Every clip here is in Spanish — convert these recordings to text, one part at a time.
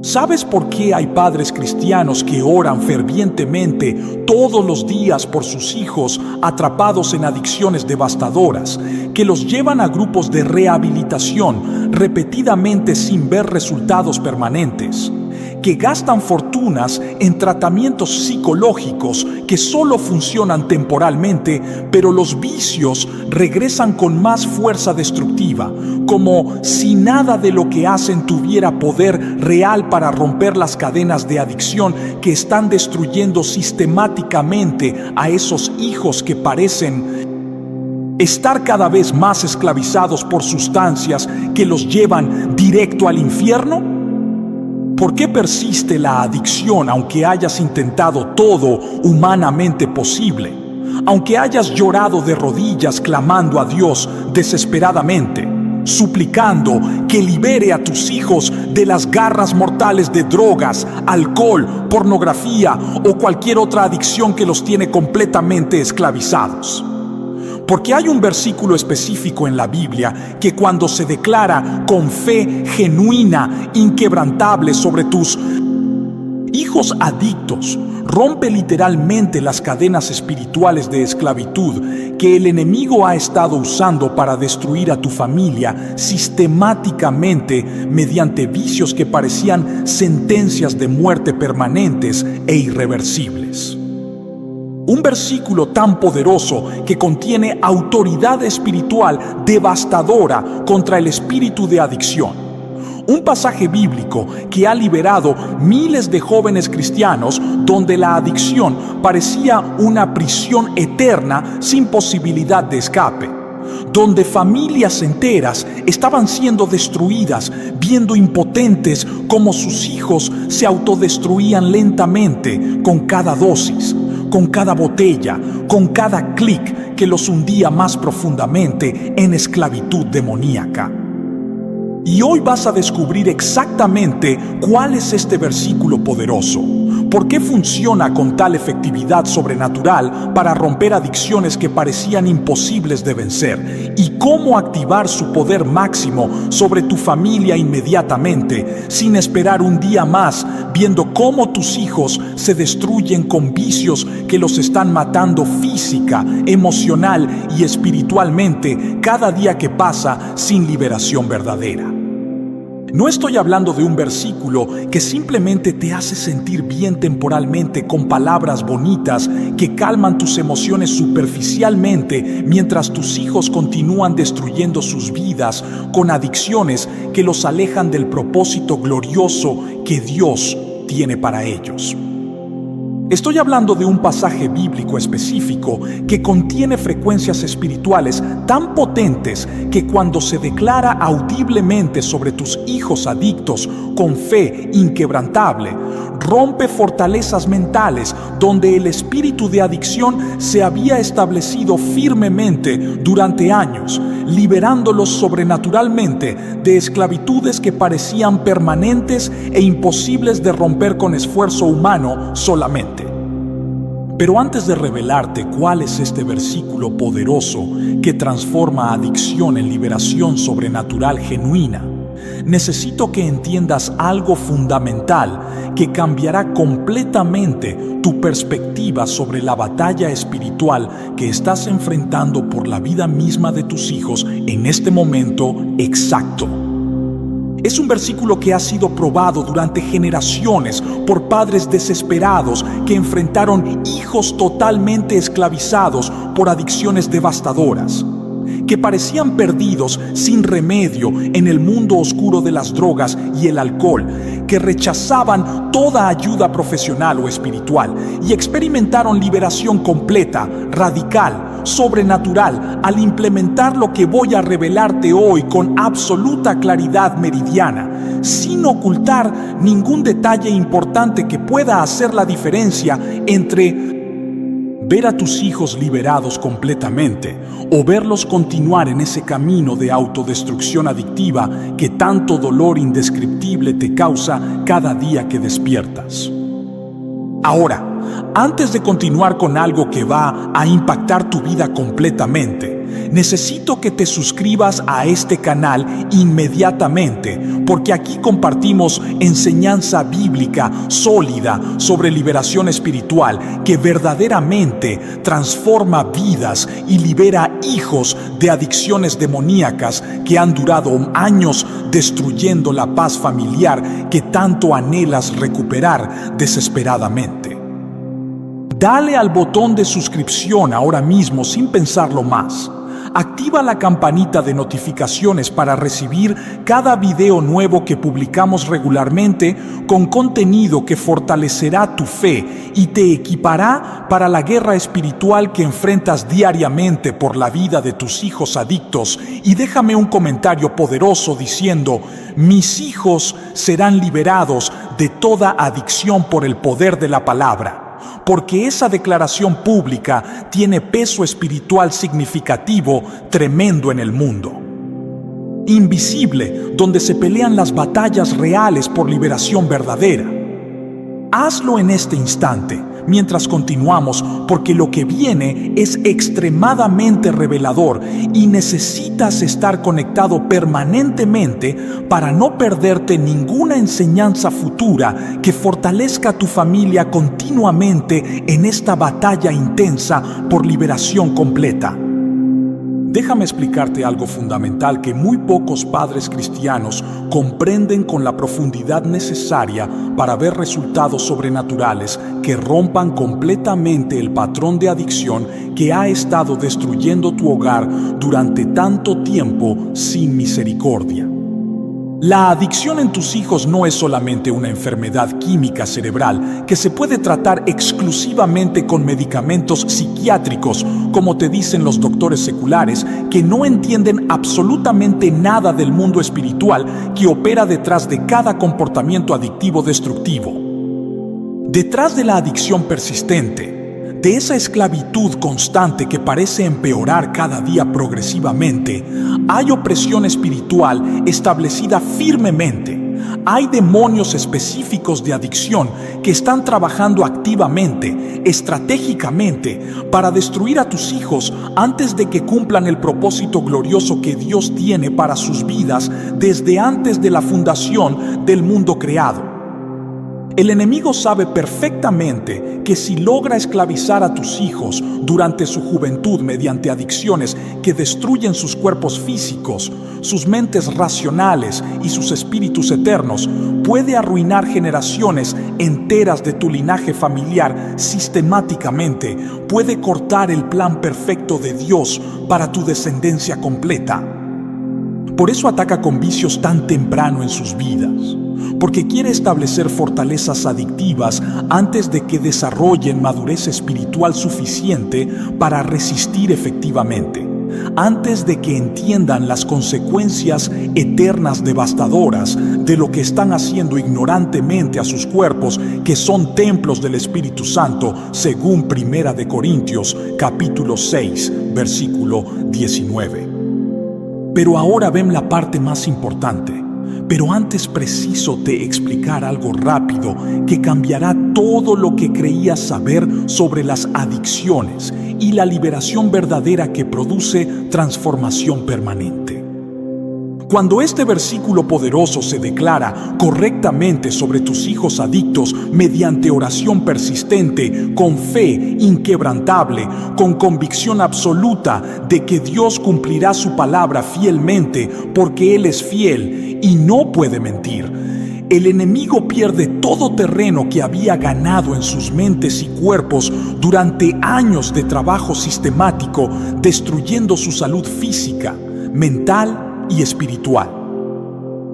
¿Sabes por qué hay padres cristianos que oran fervientemente todos los días por sus hijos atrapados en adicciones devastadoras, que los llevan a grupos de rehabilitación repetidamente sin ver resultados permanentes, que gastan fortunas en tratamientos psicológicos que solo funcionan temporalmente, pero los vicios regresan con más fuerza destructiva, como si nada de lo que hacen tuviera poder real para romper las cadenas de adicción que están destruyendo sistemáticamente a esos hijos que parecen estar cada vez más esclavizados por sustancias que los llevan directo al infierno? ¿Por qué persiste la adicción aunque hayas intentado todo humanamente posible? Aunque hayas llorado de rodillas clamando a Dios desesperadamente, suplicando que libere a tus hijos de las garras mortales de drogas, alcohol, pornografía o cualquier otra adicción que los tiene completamente esclavizados. Porque hay un versículo específico en la Biblia que cuando se declara con fe genuina, inquebrantable sobre tus hijos adictos, rompe literalmente las cadenas espirituales de esclavitud que el enemigo ha estado usando para destruir a tu familia sistemáticamente mediante vicios que parecían sentencias de muerte permanentes e irreversibles. Un versículo tan poderoso que contiene autoridad espiritual devastadora contra el espíritu de adicción. Un pasaje bíblico que ha liberado miles de jóvenes cristianos donde la adicción parecía una prisión eterna sin posibilidad de escape. Donde familias enteras estaban siendo destruidas, viendo impotentes cómo sus hijos se autodestruían lentamente con cada dosis, con cada botella, con cada clic que los hundía más profundamente en esclavitud demoníaca. Y hoy vas a descubrir exactamente cuál es este versículo poderoso, por qué funciona con tal efectividad sobrenatural para romper adicciones que parecían imposibles de vencer, y cómo activar su poder máximo sobre tu familia inmediatamente, sin esperar un día más, viendo cómo tus hijos se destruyen con vicios que los están matando física, emocional y espiritualmente cada día que pasa sin liberación verdadera. No estoy hablando de un versículo que simplemente te hace sentir bien temporalmente con palabras bonitas que calman tus emociones superficialmente mientras tus hijos continúan destruyendo sus vidas con adicciones que los alejan del propósito glorioso que Dios tiene para ellos. Estoy hablando de un pasaje bíblico específico que contiene frecuencias espirituales tan potentes que cuando se declara audiblemente sobre tus hijos adictos con fe inquebrantable, rompe fortalezas mentales donde el espíritu de adicción se había establecido firmemente durante años, liberándolos sobrenaturalmente de esclavitudes que parecían permanentes e imposibles de romper con esfuerzo humano solamente. Pero antes de revelarte cuál es este versículo poderoso que transforma adicción en liberación sobrenatural genuina, necesito que entiendas algo fundamental que cambiará completamente tu perspectiva sobre la batalla espiritual que estás enfrentando por la vida misma de tus hijos en este momento exacto. Es un versículo que ha sido probado durante generaciones por padres desesperados que enfrentaron hijos totalmente esclavizados por adicciones devastadoras, que parecían perdidos sin remedio en el mundo oscuro de las drogas y el alcohol, que rechazaban toda ayuda profesional o espiritual y experimentaron liberación completa, radical, sobrenatural al implementar lo que voy a revelarte hoy con absoluta claridad meridiana, sin ocultar ningún detalle importante que pueda hacer la diferencia entre ver a tus hijos liberados completamente o verlos continuar en ese camino de autodestrucción adictiva que tanto dolor indescriptible te causa cada día que despiertas. Ahora, antes de continuar con algo que va a impactar tu vida completamente, necesito que te suscribas a este canal inmediatamente, porque aquí compartimos enseñanza bíblica sólida sobre liberación espiritual que verdaderamente transforma vidas y libera hijos de adicciones demoníacas que han durado años destruyendo la paz familiar que tanto anhelas recuperar desesperadamente. Dale al botón de suscripción ahora mismo sin pensarlo más. Activa la campanita de notificaciones para recibir cada video nuevo que publicamos regularmente con contenido que fortalecerá tu fe y te equipará para la guerra espiritual que enfrentas diariamente por la vida de tus hijos adictos. Y déjame un comentario poderoso diciendo: mis hijos serán liberados de toda adicción por el poder de la palabra. Porque esa declaración pública tiene peso espiritual significativo tremendo en el mundo. Invisible, donde se pelean las batallas reales por liberación verdadera. Hazlo en este instante, mientras continuamos, porque lo que viene es extremadamente revelador y necesitas estar conectado permanentemente para no perderte ninguna enseñanza futura que fortalezca a tu familia continuamente en esta batalla intensa por liberación completa. Déjame explicarte algo fundamental que muy pocos padres cristianos comprenden con la profundidad necesaria para ver resultados sobrenaturales que rompan completamente el patrón de adicción que ha estado destruyendo tu hogar durante tanto tiempo sin misericordia. La adicción en tus hijos no es solamente una enfermedad química cerebral que se puede tratar exclusivamente con medicamentos psiquiátricos, como te dicen los doctores seculares, que no entienden absolutamente nada del mundo espiritual que opera detrás de cada comportamiento adictivo destructivo. Detrás de la adicción persistente, de esa esclavitud constante que parece empeorar cada día progresivamente, hay opresión espiritual establecida firmemente. Hay demonios específicos de adicción que están trabajando activamente, estratégicamente, para destruir a tus hijos antes de que cumplan el propósito glorioso que Dios tiene para sus vidas desde antes de la fundación del mundo creado. El enemigo sabe perfectamente que si logra esclavizar a tus hijos durante su juventud mediante adicciones que destruyen sus cuerpos físicos, sus mentes racionales y sus espíritus eternos, puede arruinar generaciones enteras de tu linaje familiar sistemáticamente, puede cortar el plan perfecto de Dios para tu descendencia completa. Por eso ataca con vicios tan temprano en sus vidas, porque quiere establecer fortalezas adictivas antes de que desarrollen madurez espiritual suficiente para resistir efectivamente, antes de que entiendan las consecuencias eternas devastadoras de lo que están haciendo ignorantemente a sus cuerpos, que son templos del Espíritu Santo, según 1 Corintios capítulo 6, versículo 19. Pero ahora ven la parte más importante. Pero antes preciso te explicar algo rápido que cambiará todo lo que creías saber sobre las adicciones y la liberación verdadera que produce transformación permanente. Cuando este versículo poderoso se declara correctamente sobre tus hijos adictos mediante oración persistente, con fe inquebrantable, con convicción absoluta de que Dios cumplirá su palabra fielmente porque Él es fiel y no puede mentir, el enemigo pierde todo terreno que había ganado en sus mentes y cuerpos durante años de trabajo sistemático, destruyendo su salud física, mental y espiritual.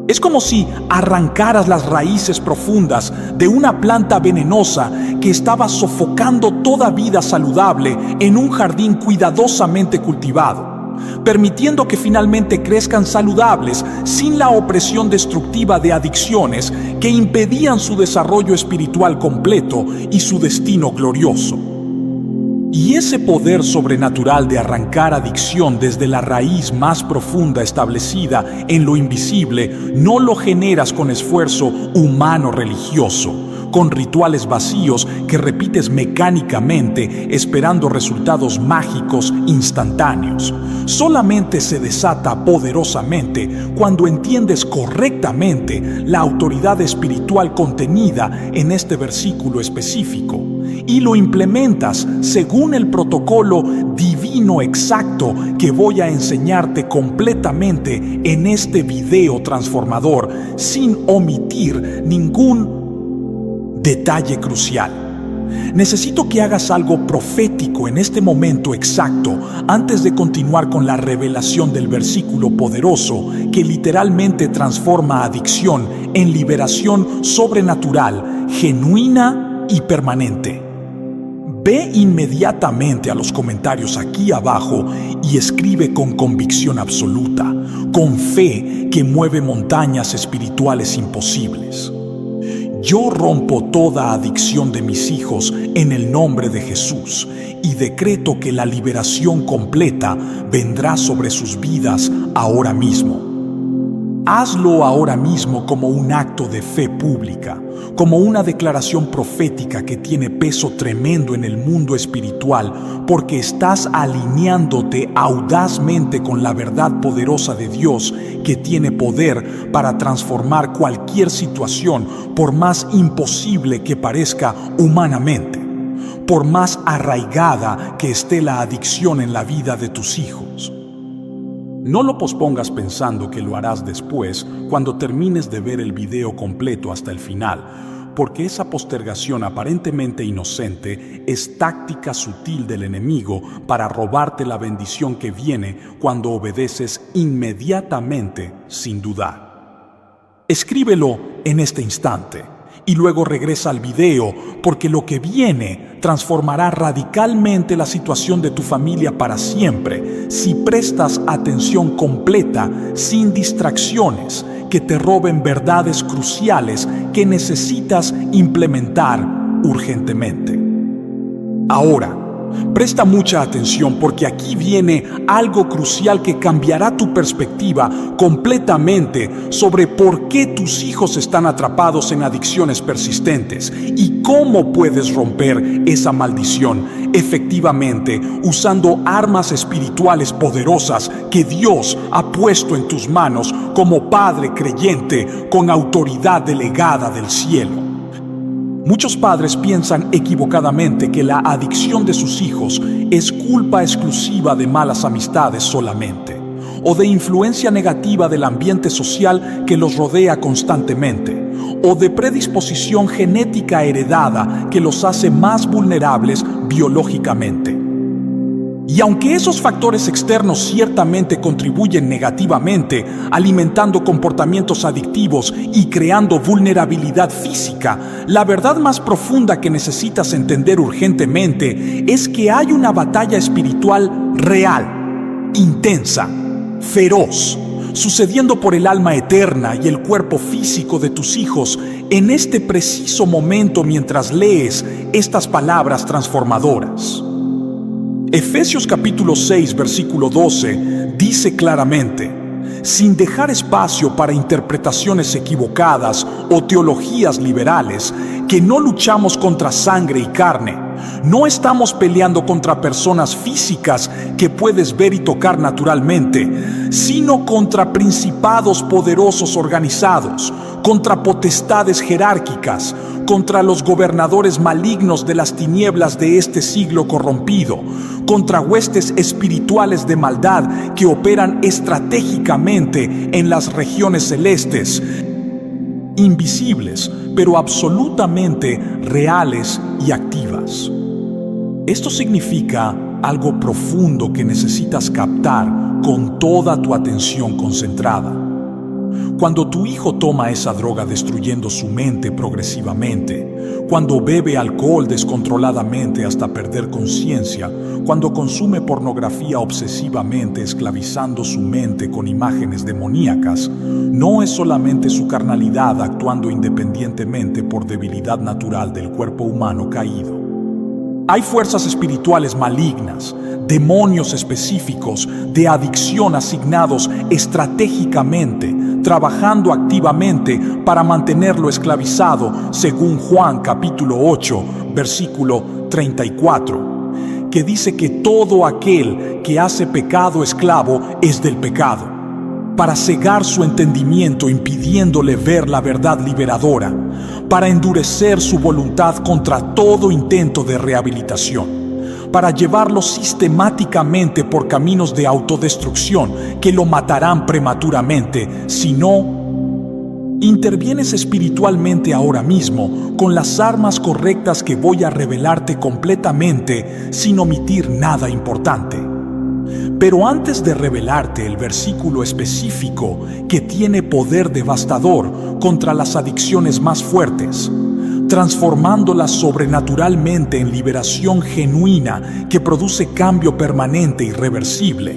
Es como si arrancaras las raíces profundas de una planta venenosa que estaba sofocando toda vida saludable en un jardín cuidadosamente cultivado, permitiendo que finalmente crezcan saludables sin la opresión destructiva de adicciones que impedían su desarrollo espiritual completo y su destino glorioso. Y ese poder sobrenatural de arrancar adicción desde la raíz más profunda establecida en lo invisible no lo generas con esfuerzo humano religioso, con rituales vacíos que repites mecánicamente esperando resultados mágicos instantáneos. Solamente se desata poderosamente cuando entiendes correctamente la autoridad espiritual contenida en este versículo específico y lo implementas según el protocolo divino exacto que voy a enseñarte completamente en este video transformador, sin omitir ningún detalle crucial. Necesito que hagas algo profético en este momento exacto antes de continuar con la revelación del versículo poderoso que literalmente transforma adicción en liberación sobrenatural, genuina y permanente. Ve inmediatamente a los comentarios aquí abajo y escribe con convicción absoluta, con fe que mueve montañas espirituales imposibles. Yo rompo toda adicción de mis hijos en el nombre de Jesús y decreto que la liberación completa vendrá sobre sus vidas ahora mismo. Hazlo ahora mismo como un acto de fe pública, como una declaración profética que tiene peso tremendo en el mundo espiritual, porque estás alineándote audazmente con la verdad poderosa de Dios que tiene poder para transformar cualquier situación, por más imposible que parezca humanamente, por más arraigada que esté la adicción en la vida de tus hijos. No lo pospongas pensando que lo harás después, cuando termines de ver el video completo hasta el final, porque esa postergación aparentemente inocente es táctica sutil del enemigo para robarte la bendición que viene cuando obedeces inmediatamente sin dudar. Escríbelo en este instante y luego regresa al video, porque lo que viene transformará radicalmente la situación de tu familia para siempre si prestas atención completa, sin distracciones que te roben verdades cruciales que necesitas implementar urgentemente. Ahora, presta mucha atención, porque aquí viene algo crucial que cambiará tu perspectiva completamente sobre por qué tus hijos están atrapados en adicciones persistentes y cómo puedes romper esa maldición efectivamente usando armas espirituales poderosas que Dios ha puesto en tus manos como padre creyente con autoridad delegada del cielo. Muchos padres piensan equivocadamente que la adicción de sus hijos es culpa exclusiva de malas amistades solamente, o de influencia negativa del ambiente social que los rodea constantemente, o de predisposición genética heredada que los hace más vulnerables biológicamente. Y aunque esos factores externos ciertamente contribuyen negativamente, alimentando comportamientos adictivos y creando vulnerabilidad física, la verdad más profunda que necesitas entender urgentemente es que hay una batalla espiritual real, intensa, feroz, sucediendo por el alma eterna y el cuerpo físico de tus hijos en este preciso momento mientras lees estas palabras transformadoras. Efesios capítulo 6, versículo 12, dice claramente: sin dejar espacio para interpretaciones equivocadas o teologías liberales, que no luchamos contra sangre y carne. No estamos peleando contra personas físicas que puedes ver y tocar naturalmente, sino contra principados poderosos organizados, contra potestades jerárquicas, contra los gobernadores malignos de las tinieblas de este siglo corrompido, contra huestes espirituales de maldad que operan estratégicamente en las regiones celestes, invisibles, pero absolutamente reales y activas. Esto significa algo profundo que necesitas captar con toda tu atención concentrada. Cuando tu hijo toma esa droga destruyendo su mente progresivamente, cuando bebe alcohol descontroladamente hasta perder conciencia, cuando consume pornografía obsesivamente esclavizando su mente con imágenes demoníacas, no es solamente su carnalidad actuando independientemente por debilidad natural del cuerpo humano caído. Hay fuerzas espirituales malignas, demonios específicos de adicción asignados estratégicamente, trabajando activamente para mantenerlo esclavizado, según Juan capítulo 8, versículo 34, que dice que todo aquel que hace pecado esclavo es del pecado, para cegar su entendimiento impidiéndole ver la verdad liberadora, para endurecer su voluntad contra todo intento de rehabilitación, para llevarlo sistemáticamente por caminos de autodestrucción que lo matarán prematuramente si no intervienes espiritualmente ahora mismo con las armas correctas que voy a revelarte completamente sin omitir nada importante. Pero antes de revelarte el versículo específico que tiene poder devastador contra las adicciones más fuertes, transformándolas sobrenaturalmente en liberación genuina que produce cambio permanente y irreversible,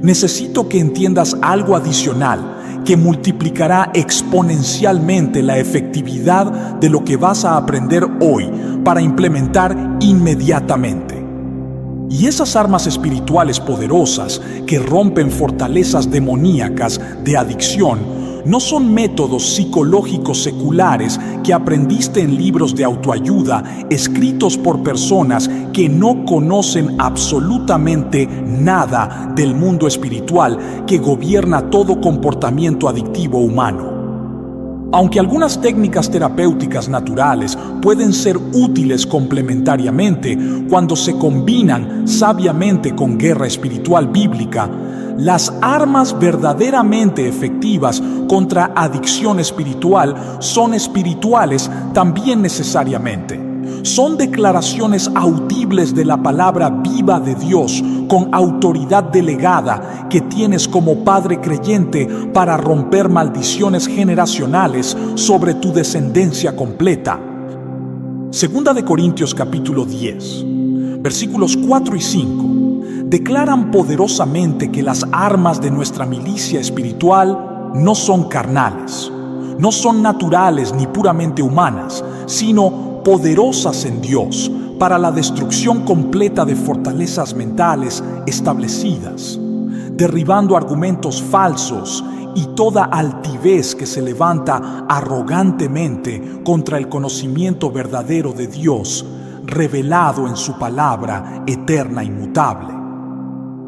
necesito que entiendas algo adicional que multiplicará exponencialmente la efectividad de lo que vas a aprender hoy para implementar inmediatamente. Y esas armas espirituales poderosas que rompen fortalezas demoníacas de adicción no son métodos psicológicos seculares que aprendiste en libros de autoayuda escritos por personas que no conocen absolutamente nada del mundo espiritual que gobierna todo comportamiento adictivo humano. Aunque algunas técnicas terapéuticas naturales pueden ser útiles complementariamente cuando se combinan sabiamente con guerra espiritual bíblica, las armas verdaderamente efectivas contra adicción espiritual son espirituales también necesariamente. Son declaraciones audibles de la palabra viva de Dios con autoridad delegada que tienes como padre creyente para romper maldiciones generacionales sobre tu descendencia completa. Segunda de Corintios capítulo 10, versículos 4 y 5, declaran poderosamente que las armas de nuestra milicia espiritual no son carnales, no son naturales ni puramente humanas, sino poderosas en Dios para la destrucción completa de fortalezas mentales establecidas, derribando argumentos falsos y toda altivez que se levanta arrogantemente contra el conocimiento verdadero de Dios, revelado en su palabra eterna e inmutable.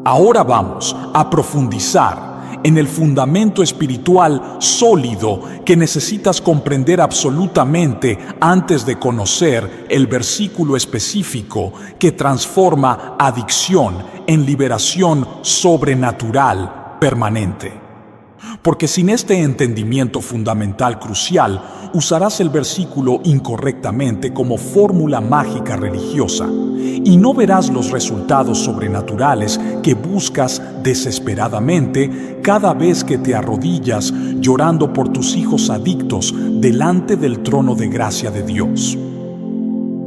Ahora vamos a profundizar en el fundamento espiritual sólido que necesitas comprender absolutamente antes de conocer el versículo específico que transforma adicción en liberación sobrenatural permanente. Porque sin este entendimiento fundamental crucial, usarás el versículo incorrectamente como fórmula mágica religiosa y no verás los resultados sobrenaturales que buscas desesperadamente cada vez que te arrodillas llorando por tus hijos adictos delante del trono de gracia de Dios.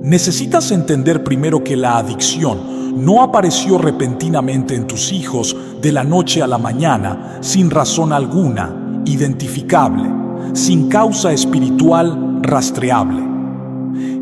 Necesitas entender primero que la adicción no apareció repentinamente en tus hijos de la noche a la mañana, sin razón alguna, identificable, sin causa espiritual rastreable.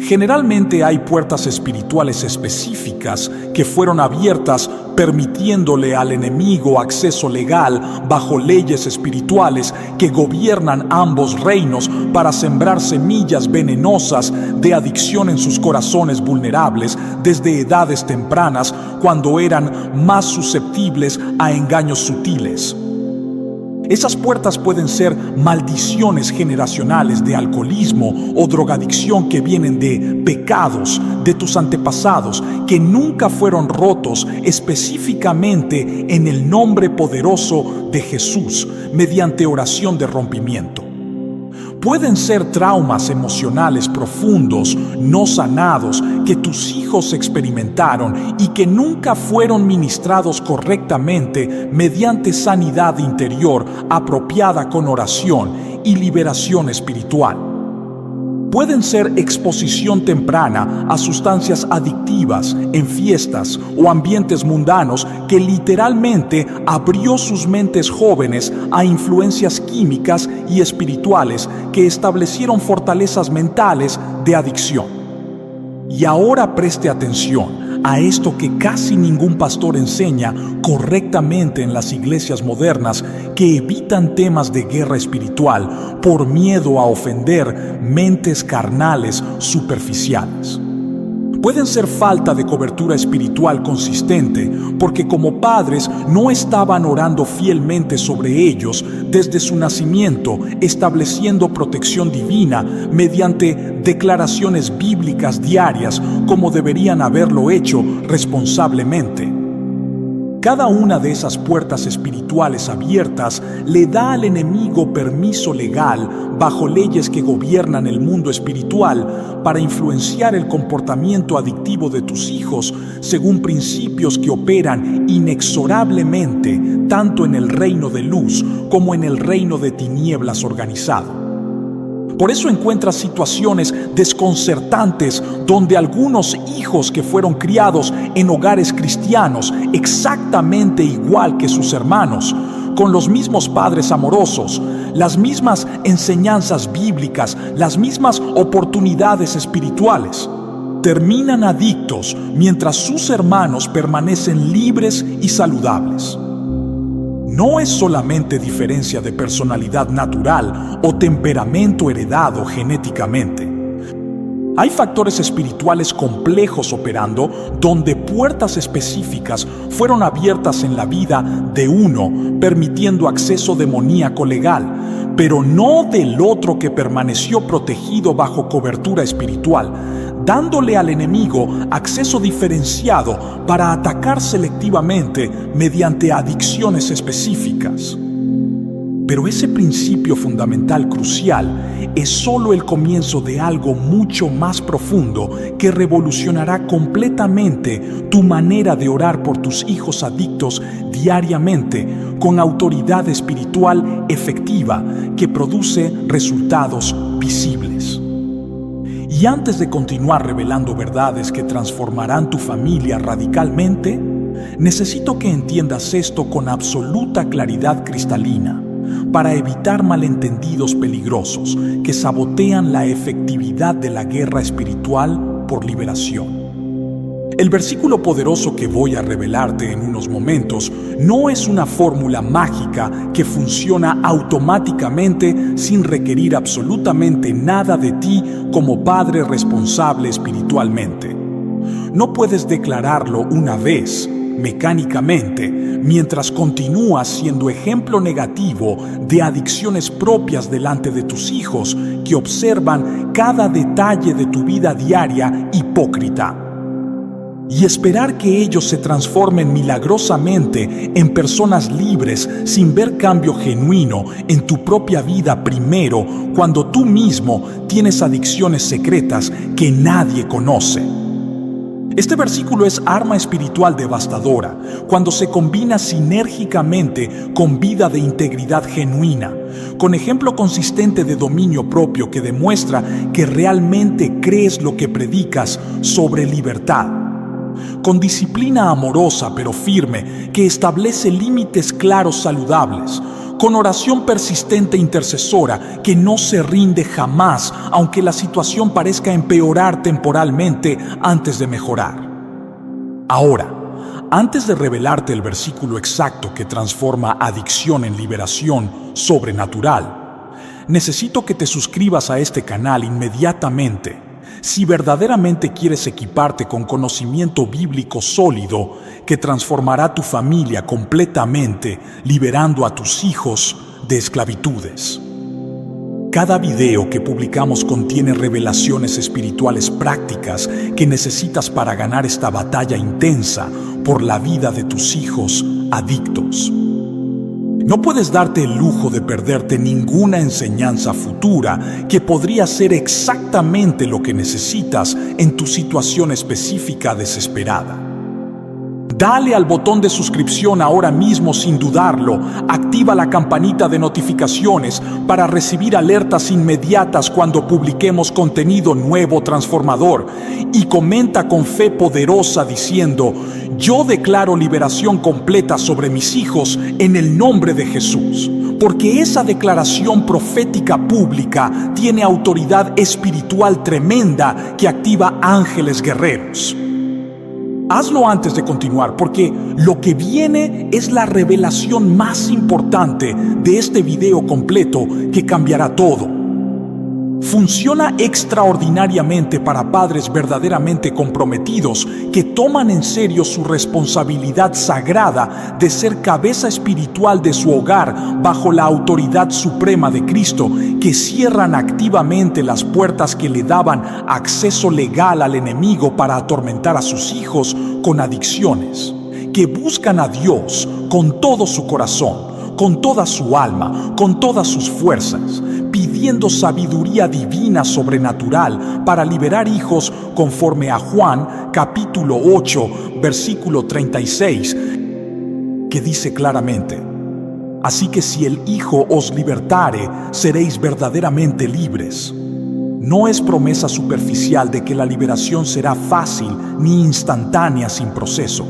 Generalmente hay puertas espirituales específicas que fueron abiertas permitiéndole al enemigo acceso legal bajo leyes espirituales que gobiernan ambos reinos para sembrar semillas venenosas de adicción en sus corazones vulnerables desde edades tempranas cuando eran más susceptibles a engaños sutiles. Esas puertas pueden ser maldiciones generacionales de alcoholismo o drogadicción que vienen de pecados de tus antepasados que nunca fueron rotos específicamente en el nombre poderoso de Jesús mediante oración de rompimiento. Pueden ser traumas emocionales profundos, no sanados, que tus hijos experimentaron y que nunca fueron ministrados correctamente mediante sanidad interior apropiada con oración y liberación espiritual. Pueden ser exposición temprana a sustancias adictivas en fiestas o ambientes mundanos que literalmente abrió sus mentes jóvenes a influencias químicas y espirituales que establecieron fortalezas mentales de adicción. Y ahora preste atención a esto que casi ningún pastor enseña correctamente en las iglesias modernas, que evitan temas de guerra espiritual por miedo a ofender mentes carnales superficiales. Pueden ser falta de cobertura espiritual consistente porque como padres no estaban orando fielmente sobre ellos desde su nacimiento, estableciendo protección divina mediante declaraciones bíblicas diarias como deberían haberlo hecho responsablemente. Cada una de esas puertas espirituales abiertas le da al enemigo permiso legal bajo leyes que gobiernan el mundo espiritual para influenciar el comportamiento adictivo de tus hijos según principios que operan inexorablemente tanto en el reino de luz como en el reino de tinieblas organizado. Por eso encuentras situaciones desconcertantes donde algunos hijos que fueron criados en hogares cristianos exactamente igual que sus hermanos, con los mismos padres amorosos, las mismas enseñanzas bíblicas, las mismas oportunidades espirituales, terminan adictos mientras sus hermanos permanecen libres y saludables. No es solamente diferencia de personalidad natural o temperamento heredado genéticamente. Hay factores espirituales complejos operando donde puertas específicas fueron abiertas en la vida de uno, permitiendo acceso demoníaco legal, pero no del otro que permaneció protegido bajo cobertura espiritual, dándole al enemigo acceso diferenciado para atacar selectivamente mediante adicciones específicas. Pero ese principio fundamental crucial es solo el comienzo de algo mucho más profundo que revolucionará completamente tu manera de orar por tus hijos adictos diariamente con autoridad espiritual efectiva que produce resultados visibles. Y antes de continuar revelando verdades que transformarán tu familia radicalmente, necesito que entiendas esto con absoluta claridad cristalina para evitar malentendidos peligrosos que sabotean la efectividad de la guerra espiritual por liberación. El versículo poderoso que voy a revelarte en unos momentos no es una fórmula mágica que funciona automáticamente sin requerir absolutamente nada de ti como padre responsable espiritualmente. No puedes declararlo una vez, mecánicamente, mientras continúas siendo ejemplo negativo de adicciones propias delante de tus hijos que observan cada detalle de tu vida diaria hipócrita. Y esperar que ellos se transformen milagrosamente en personas libres sin ver cambio genuino en tu propia vida primero, cuando tú mismo tienes adicciones secretas que nadie conoce. Este versículo es arma espiritual devastadora cuando se combina sinérgicamente con vida de integridad genuina, con ejemplo consistente de dominio propio que demuestra que realmente crees lo que predicas sobre libertad, con disciplina amorosa pero firme que establece límites claros saludables, con oración persistente e intercesora que no se rinde jamás aunque la situación parezca empeorar temporalmente antes de mejorar. Ahora, antes de revelarte el versículo exacto que transforma adicción en liberación sobrenatural, necesito que te suscribas a este canal inmediatamente si verdaderamente quieres equiparte con conocimiento bíblico sólido que transformará tu familia completamente, liberando a tus hijos de esclavitudes. Cada video que publicamos contiene revelaciones espirituales prácticas que necesitas para ganar esta batalla intensa por la vida de tus hijos adictos. No puedes darte el lujo de perderte ninguna enseñanza futura que podría ser exactamente lo que necesitas en tu situación específica desesperada. Dale al botón de suscripción ahora mismo sin dudarlo. Activa la campanita de notificaciones para recibir alertas inmediatas cuando publiquemos contenido nuevo transformador. Y comenta con fe poderosa diciendo: yo declaro liberación completa sobre mis hijos en el nombre de Jesús. porque esa declaración profética pública tiene autoridad espiritual tremenda que activa ángeles guerreros. Hazlo antes de continuar, porque lo que viene es la revelación más importante de este video completo que cambiará todo. Funciona extraordinariamente para padres verdaderamente comprometidos que toman en serio su responsabilidad sagrada de ser cabeza espiritual de su hogar bajo la autoridad suprema de Cristo, que cierran activamente las puertas que le daban acceso legal al enemigo para atormentar a sus hijos con adicciones, que buscan a Dios con todo su corazón, con toda su alma, con todas sus fuerzas, pidiendo sabiduría divina sobrenatural para liberar hijos conforme a Juan capítulo 8, versículo 36, que dice claramente: así que si el Hijo os libertare, seréis verdaderamente libres. No es promesa superficial de que la liberación será fácil ni instantánea sin proceso.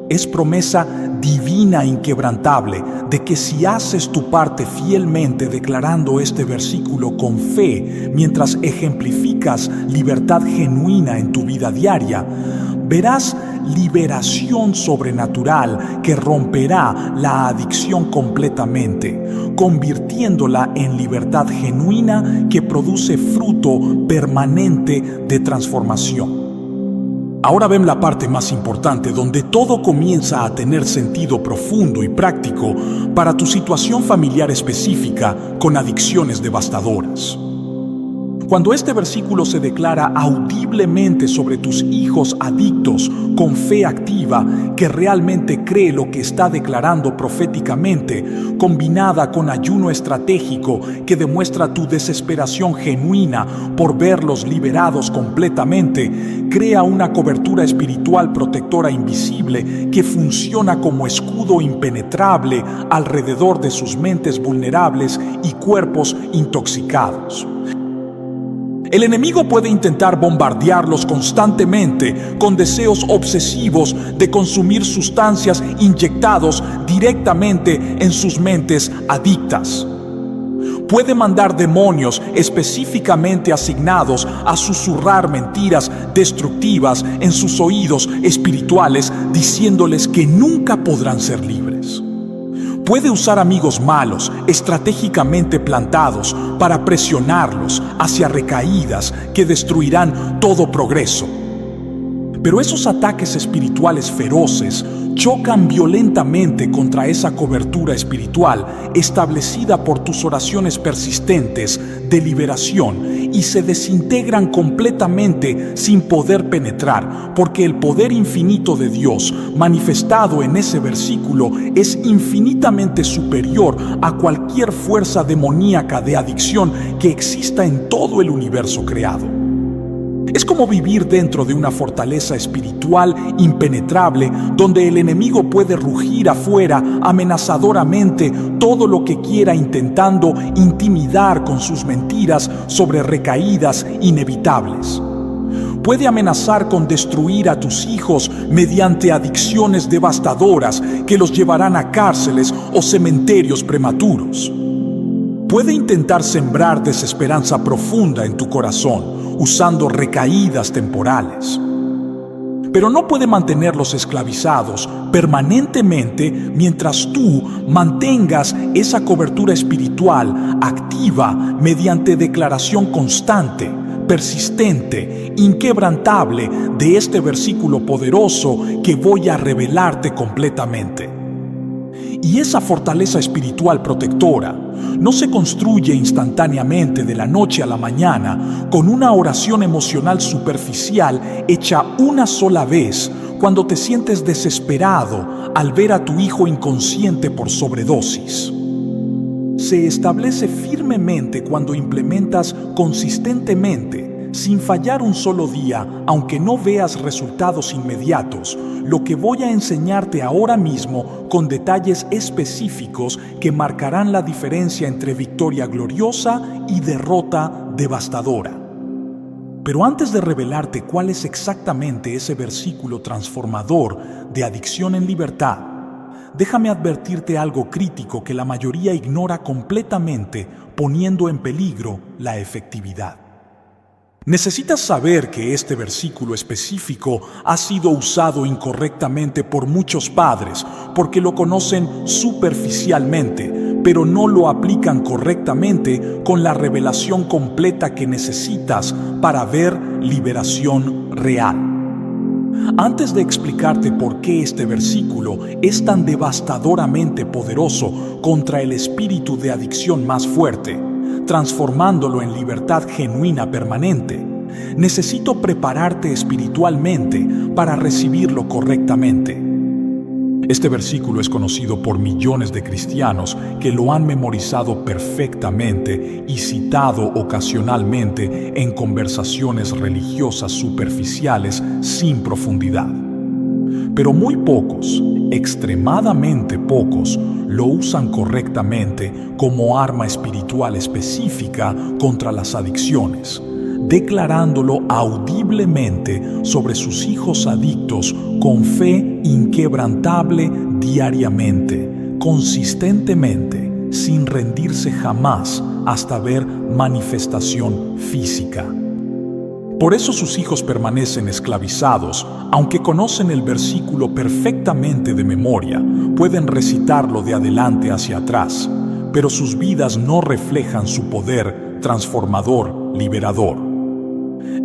Es promesa divina inquebrantable de que si haces tu parte fielmente declarando este versículo con fe, mientras ejemplificas libertad genuina en tu vida diaria, verás liberación sobrenatural que romperá la adicción completamente, convirtiéndola en libertad genuina que produce fruto permanente de transformación. Ahora ven la parte más importante, donde todo comienza a tener sentido profundo y práctico para tu situación familiar específica con adicciones devastadoras. Cuando este versículo se declara audiblemente sobre tus hijos adictos con fe activa que realmente cree lo que está declarando proféticamente, combinada con ayuno estratégico que demuestra tu desesperación genuina por verlos liberados completamente, crea una cobertura espiritual protectora invisible que funciona como escudo impenetrable alrededor de sus mentes vulnerables y cuerpos intoxicados. El enemigo puede intentar bombardearlos constantemente con deseos obsesivos de consumir sustancias inyectados directamente en sus mentes adictas. Puede mandar demonios específicamente asignados a susurrar mentiras destructivas en sus oídos espirituales, diciéndoles que nunca podrán ser libres. Puede usar amigos malos, estratégicamente plantados, para presionarlos hacia recaídas que destruirán todo progreso. Pero esos ataques espirituales feroces chocan violentamente contra esa cobertura espiritual establecida por tus oraciones persistentes de liberación y se desintegran completamente sin poder penetrar, porque el poder infinito de Dios manifestado en ese versículo es infinitamente superior a cualquier fuerza demoníaca de adicción que exista en todo el universo creado. Es como vivir dentro de una fortaleza espiritual impenetrable donde el enemigo puede rugir afuera amenazadoramente todo lo que quiera, intentando intimidar con sus mentiras sobre recaídas inevitables. Puede amenazar con destruir a tus hijos mediante adicciones devastadoras que los llevarán a cárceles o cementerios prematuros. Puede intentar sembrar desesperanza profunda en tu corazón, usando recaídas temporales. Pero no puede mantenerlos esclavizados permanentemente mientras tú mantengas esa cobertura espiritual activa mediante declaración constante, persistente, inquebrantable de este versículo poderoso que voy a revelarte completamente. Y esa fortaleza espiritual protectora no se construye instantáneamente de la noche a la mañana con una oración emocional superficial hecha una sola vez cuando te sientes desesperado al ver a tu hijo inconsciente por sobredosis. Se establece firmemente cuando implementas consistentemente, sin fallar un solo día, aunque no veas resultados inmediatos, lo que voy a enseñarte ahora mismo con detalles específicos que marcarán la diferencia entre victoria gloriosa y derrota devastadora. Pero antes de revelarte cuál es exactamente ese versículo transformador de adicción en libertad, déjame advertirte algo crítico que la mayoría ignora completamente, poniendo en peligro la efectividad. Necesitas saber que este versículo específico ha sido usado incorrectamente por muchos padres porque lo conocen superficialmente, pero no lo aplican correctamente con la revelación completa que necesitas para ver liberación real. Antes de explicarte por qué este versículo es tan devastadoramente poderoso contra el espíritu de adicción más fuerte, transformándolo en libertad genuina permanente, necesito prepararte espiritualmente para recibirlo correctamente. Este versículo es conocido por millones de cristianos que lo han memorizado perfectamente y citado ocasionalmente en conversaciones religiosas superficiales sin profundidad. Pero muy pocos, extremadamente pocos, lo usan correctamente como arma espiritual específica contra las adicciones, declarándolo audiblemente sobre sus hijos adictos con fe inquebrantable diariamente, consistentemente, sin rendirse jamás hasta ver manifestación física. Por eso sus hijos permanecen esclavizados, aunque conocen el versículo perfectamente de memoria, pueden recitarlo de adelante hacia atrás, pero sus vidas no reflejan su poder transformador, liberador.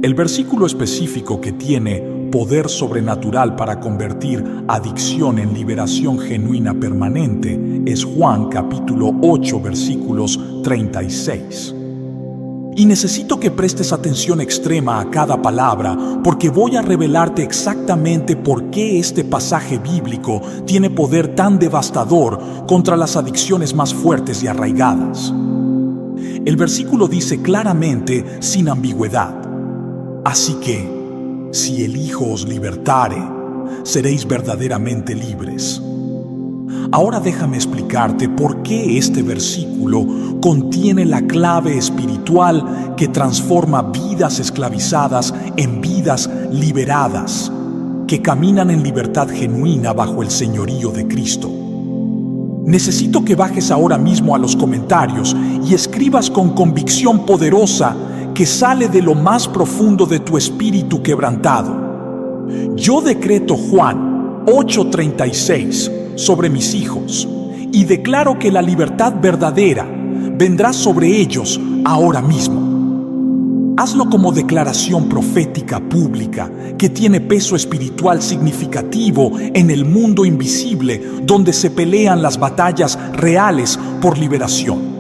El versículo específico que tiene poder sobrenatural para convertir adicción en liberación genuina permanente es Juan capítulo 8 versículos 36. Y necesito que prestes atención extrema a cada palabra, porque voy a revelarte exactamente por qué este pasaje bíblico tiene poder tan devastador contra las adicciones más fuertes y arraigadas. El versículo dice claramente, sin ambigüedad: así que, si el Hijo os libertare, seréis verdaderamente libres. Ahora déjame explicarte por qué este versículo contiene la clave espiritual que transforma vidas esclavizadas en vidas liberadas, que caminan en libertad genuina bajo el señorío de Cristo. Necesito que bajes ahora mismo a los comentarios y escribas con convicción poderosa que sale de lo más profundo de tu espíritu quebrantado: yo decreto Juan 8:36 sobre mis hijos y declaro que la libertad verdadera vendrá sobre ellos ahora mismo. Hazlo como declaración profética pública que tiene peso espiritual significativo en el mundo invisible donde se pelean las batallas reales por liberación.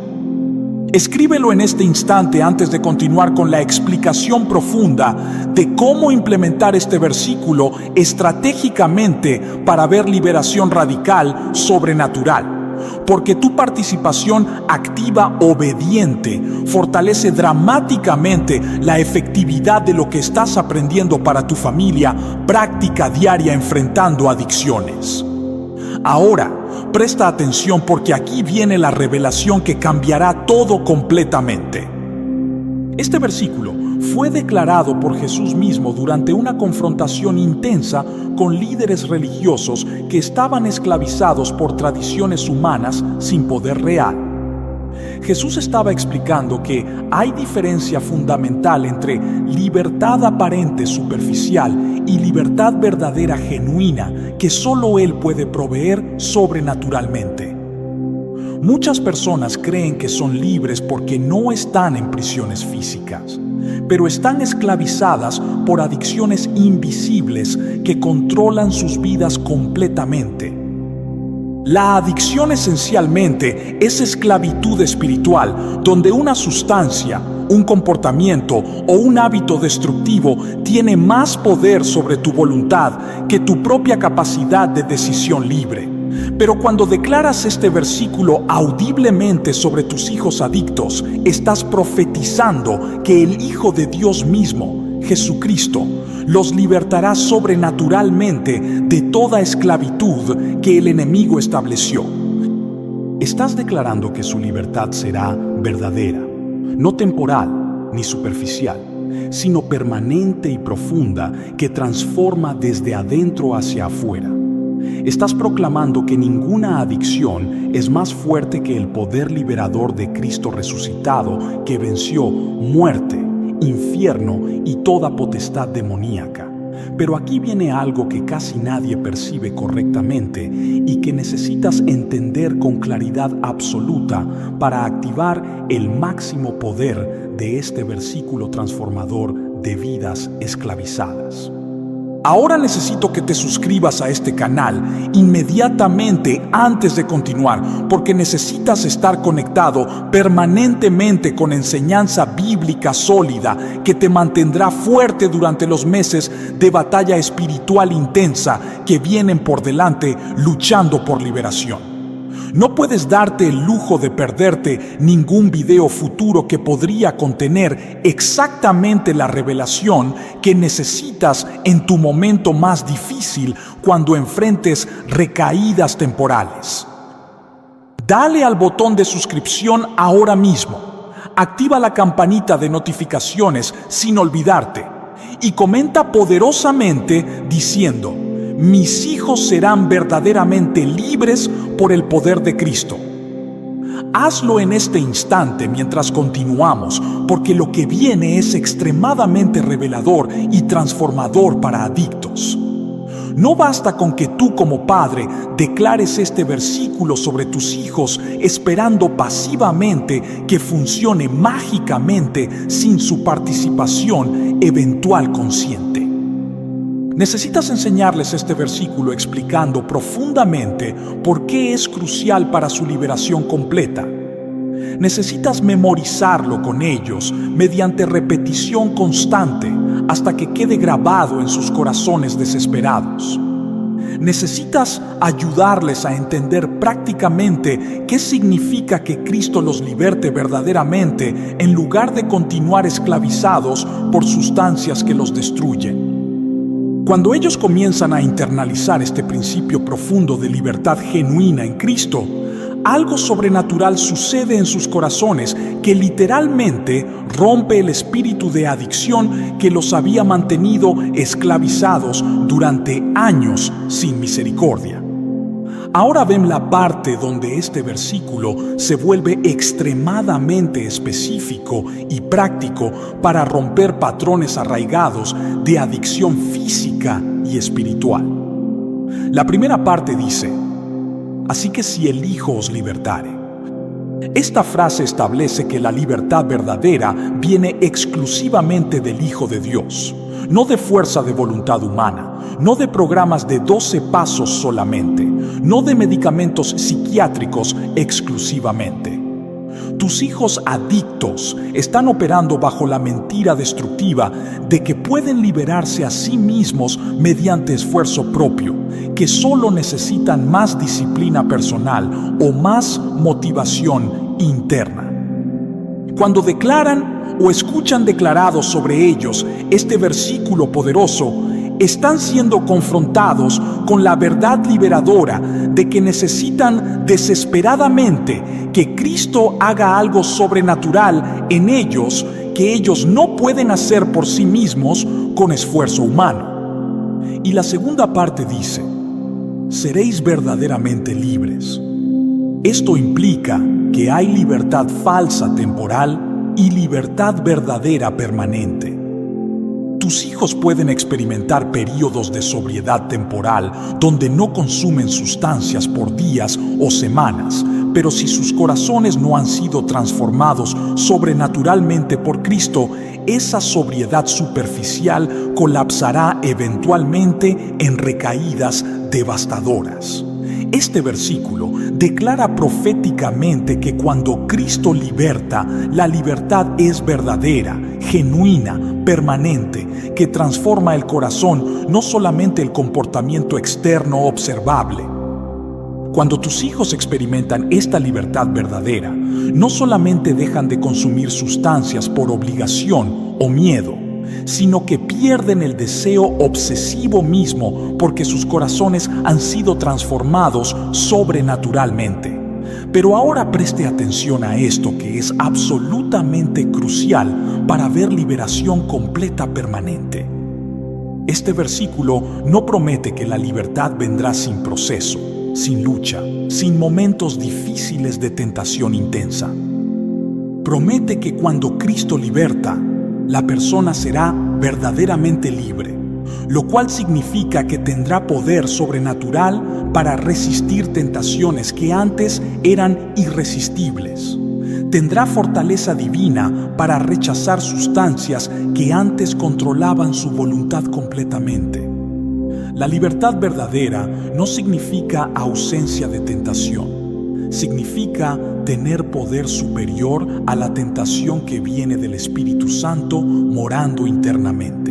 Escríbelo en este instante antes de continuar con la explicación profunda de cómo implementar este versículo estratégicamente para ver liberación radical sobrenatural, porque tu participación activa obediente fortalece dramáticamente la efectividad de lo que estás aprendiendo para tu familia, práctica diaria enfrentando adicciones. Ahora, presta atención porque aquí viene la revelación que cambiará todo completamente. Este versículo fue declarado por Jesús mismo durante una confrontación intensa con líderes religiosos que estaban esclavizados por tradiciones humanas sin poder real. Jesús estaba explicando que hay diferencia fundamental entre libertad aparente superficial y libertad verdadera genuina que solo Él puede proveer sobrenaturalmente. Muchas personas creen que son libres porque no están en prisiones físicas, pero están esclavizadas por adicciones invisibles que controlan sus vidas completamente. La adicción esencialmente es esclavitud espiritual, donde una sustancia, un comportamiento o un hábito destructivo tiene más poder sobre tu voluntad que tu propia capacidad de decisión libre. Pero cuando declaras este versículo audiblemente sobre tus hijos adictos, estás profetizando que el Hijo de Dios mismo, Jesucristo, los libertará sobrenaturalmente de toda esclavitud que el enemigo estableció. Estás declarando que su libertad será verdadera, no temporal ni superficial, sino permanente y profunda, que transforma desde adentro hacia afuera. Estás proclamando que ninguna adicción es más fuerte que el poder liberador de Cristo resucitado, que venció muerte, infierno y toda potestad demoníaca. Pero aquí viene algo que casi nadie percibe correctamente y que necesitas entender con claridad absoluta para activar el máximo poder de este versículo transformador de vidas esclavizadas. Ahora necesito que te suscribas a este canal inmediatamente antes de continuar, porque necesitas estar conectado permanentemente con enseñanza bíblica sólida que te mantendrá fuerte durante los meses de batalla espiritual intensa que vienen por delante luchando por liberación. No puedes darte el lujo de perderte ningún video futuro que podría contener exactamente la revelación que necesitas en tu momento más difícil cuando enfrentes recaídas temporales. Dale al botón de suscripción ahora mismo. Activa la campanita de notificaciones sin olvidarte y comenta poderosamente diciendo: mis hijos serán verdaderamente libres por el poder de Cristo. Hazlo en este instante mientras continuamos, porque lo que viene es extremadamente revelador y transformador para adictos. No basta con que tú como padre declares este versículo sobre tus hijos esperando pasivamente que funcione mágicamente sin su participación eventual consciente. Necesitas enseñarles este versículo explicando profundamente por qué es crucial para su liberación completa. Necesitas memorizarlo con ellos mediante repetición constante hasta que quede grabado en sus corazones desesperados. Necesitas ayudarles a entender prácticamente qué significa que Cristo los liberte verdaderamente en lugar de continuar esclavizados por sustancias que los destruyen. Cuando ellos comienzan a internalizar este principio profundo de libertad genuina en Cristo, algo sobrenatural sucede en sus corazones que literalmente rompe el espíritu de adicción que los había mantenido esclavizados durante años sin misericordia. Ahora ven la parte donde este versículo se vuelve extremadamente específico y práctico para romper patrones arraigados de adicción física y espiritual. La primera parte dice: así que si el Hijo os libertare. Esta frase establece que la libertad verdadera viene exclusivamente del Hijo de Dios, no de fuerza de voluntad humana, no de programas de 12 pasos solamente, no de medicamentos psiquiátricos exclusivamente. Tus hijos adictos están operando bajo la mentira destructiva de que pueden liberarse a sí mismos mediante esfuerzo propio, que solo necesitan más disciplina personal o más motivación interna. Cuando declaran o escuchan declarados sobre ellos este versículo poderoso, están siendo confrontados con la verdad liberadora de que necesitan desesperadamente que Cristo haga algo sobrenatural en ellos que ellos no pueden hacer por sí mismos con esfuerzo humano. Y la segunda parte dice: seréis verdaderamente libres. Esto implica que hay libertad falsa temporal y libertad verdadera permanente. Tus hijos pueden experimentar periodos de sobriedad temporal donde no consumen sustancias por días o semanas, pero si sus corazones no han sido transformados sobrenaturalmente por Cristo, esa sobriedad superficial colapsará eventualmente en recaídas devastadoras. Este versículo declara proféticamente que cuando Cristo liberta, la libertad es verdadera, genuina, permanente, que transforma el corazón, no solamente el comportamiento externo observable. Cuando tus hijos experimentan esta libertad verdadera, no solamente dejan de consumir sustancias por obligación o miedo, sino que pierden el deseo obsesivo mismo porque sus corazones han sido transformados sobrenaturalmente. Pero ahora preste atención a esto que es absolutamente crucial para ver liberación completa permanente. Este versículo no promete que la libertad vendrá sin proceso, sin lucha, sin momentos difíciles de tentación intensa. Promete que cuando Cristo liberta, la persona será verdaderamente libre, lo cual significa que tendrá poder sobrenatural para resistir tentaciones que antes eran irresistibles. Tendrá fortaleza divina para rechazar sustancias que antes controlaban su voluntad completamente. La libertad verdadera no significa ausencia de tentación. Significa tener poder superior a la tentación que viene del Espíritu Santo morando internamente.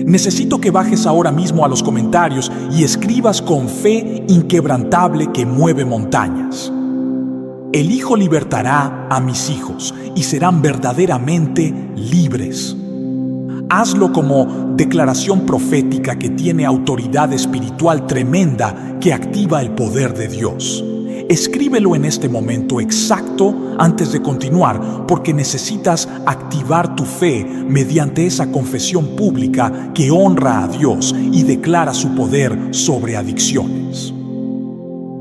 Necesito que bajes ahora mismo a los comentarios y escribas con fe inquebrantable que mueve montañas. El Hijo libertará a mis hijos y serán verdaderamente libres. Hazlo como declaración profética que tiene autoridad espiritual tremenda que activa el poder de Dios. Escríbelo en este momento exacto antes de continuar, porque necesitas activar tu fe mediante esa confesión pública que honra a Dios y declara su poder sobre adicciones.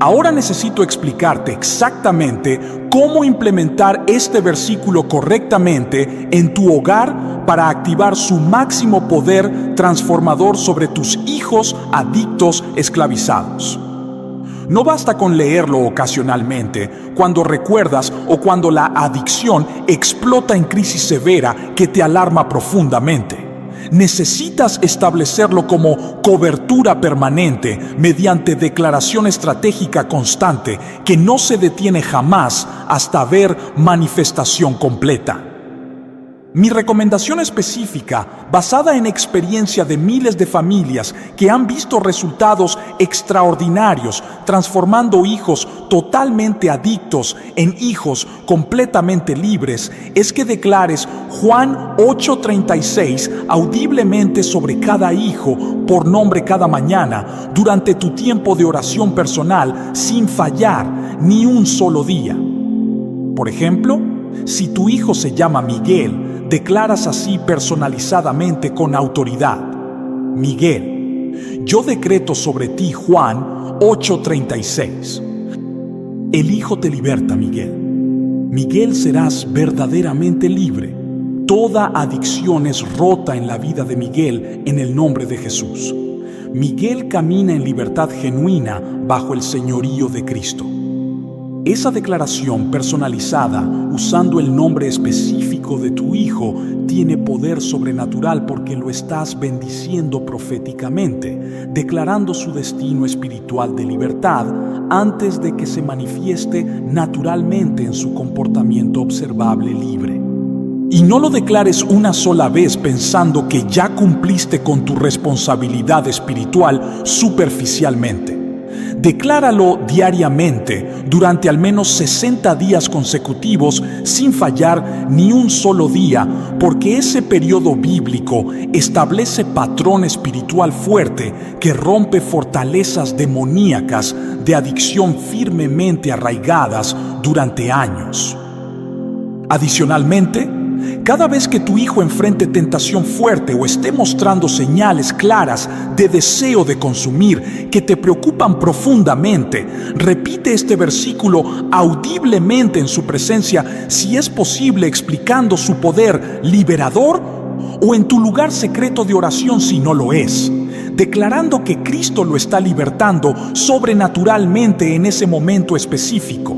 Ahora necesito explicarte exactamente cómo implementar este versículo correctamente en tu hogar para activar su máximo poder transformador sobre tus hijos adictos esclavizados. No basta con leerlo ocasionalmente, cuando recuerdas o cuando la adicción explota en crisis severa que te alarma profundamente. Necesitas establecerlo como cobertura permanente mediante declaración estratégica constante que no se detiene jamás hasta ver manifestación completa. Mi recomendación específica, basada en experiencia de miles de familias que han visto resultados extraordinarios, transformando hijos totalmente adictos en hijos completamente libres, es que declares Juan 8:36 audiblemente sobre cada hijo por nombre cada mañana durante tu tiempo de oración personal sin fallar ni un solo día. Por ejemplo, si tu hijo se llama Miguel, declaras así personalizadamente con autoridad: Miguel, yo decreto sobre ti Juan 8:36. El Hijo te liberta, Miguel. Miguel, serás verdaderamente libre. Toda adicción es rota en la vida de Miguel en el nombre de Jesús. Miguel camina en libertad genuina bajo el señorío de Cristo. Esa declaración personalizada, usando el nombre específico de tu hijo, tiene poder sobrenatural porque lo estás bendiciendo proféticamente, declarando su destino espiritual de libertad antes de que se manifieste naturalmente en su comportamiento observable libre. Y no lo declares una sola vez pensando que ya cumpliste con tu responsabilidad espiritual superficialmente. Decláralo diariamente durante al menos 60 días consecutivos sin fallar ni un solo día, porque ese periodo bíblico establece patrón espiritual fuerte que rompe fortalezas demoníacas de adicción firmemente arraigadas durante años. Adicionalmente, cada vez que tu hijo enfrente tentación fuerte o esté mostrando señales claras de deseo de consumir que te preocupan profundamente, repite este versículo audiblemente en su presencia, si es posible explicando su poder liberador, o en tu lugar secreto de oración si no lo es, declarando que Cristo lo está libertando sobrenaturalmente en ese momento específico.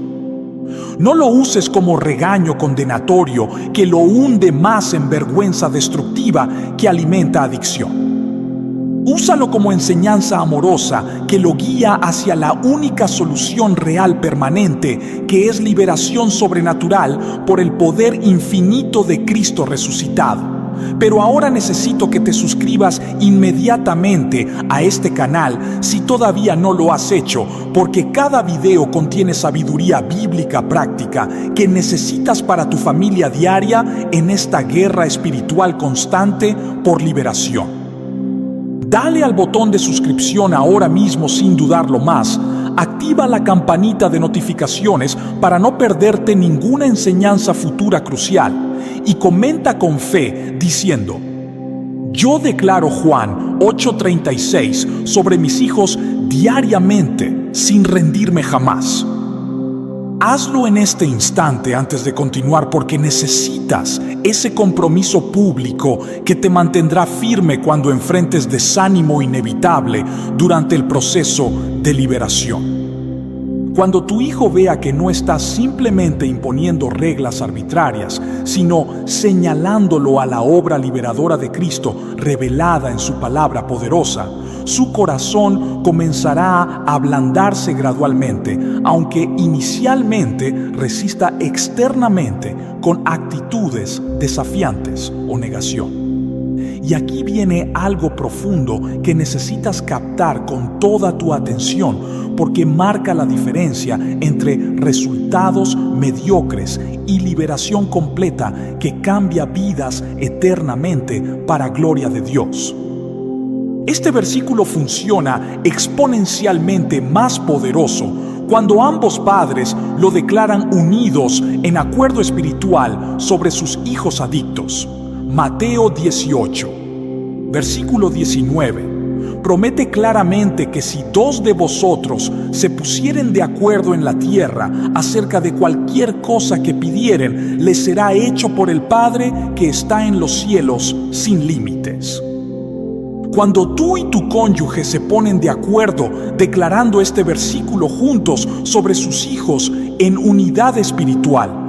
No lo uses como regaño condenatorio que lo hunde más en vergüenza destructiva que alimenta adicción. Úsalo como enseñanza amorosa que lo guía hacia la única solución real permanente, que es liberación sobrenatural por el poder infinito de Cristo resucitado. Pero ahora necesito que te suscribas inmediatamente a este canal si todavía no lo has hecho, porque cada video contiene sabiduría bíblica práctica que necesitas para tu familia diaria en esta guerra espiritual constante por liberación. Dale al botón de suscripción ahora mismo sin dudarlo más. Activa la campanita de notificaciones para no perderte ninguna enseñanza futura crucial. Y comenta con fe diciendo: Yo declaro Juan 8:36 sobre mis hijos diariamente, sin rendirme jamás. Hazlo en este instante antes de continuar, porque necesitas ese compromiso público que te mantendrá firme cuando enfrentes desánimo inevitable durante el proceso de liberación. Cuando tu hijo vea que no estás simplemente imponiendo reglas arbitrarias, sino señalándolo a la obra liberadora de Cristo revelada en su palabra poderosa, su corazón comenzará a ablandarse gradualmente, aunque inicialmente resista externamente con actitudes desafiantes o negación. Y aquí viene algo profundo que necesitas captar con toda tu atención, porque marca la diferencia entre resultados mediocres y liberación completa que cambia vidas eternamente para gloria de Dios. Este versículo funciona exponencialmente más poderoso cuando ambos padres lo declaran unidos en acuerdo espiritual sobre sus hijos adictos. Mateo 18, versículo 19, promete claramente que si dos de vosotros se pusieren de acuerdo en la tierra acerca de cualquier cosa que pidieren, les será hecho por el Padre que está en los cielos sin límites. Cuando tú y tu cónyuge se ponen de acuerdo declarando este versículo juntos sobre sus hijos en unidad espiritual,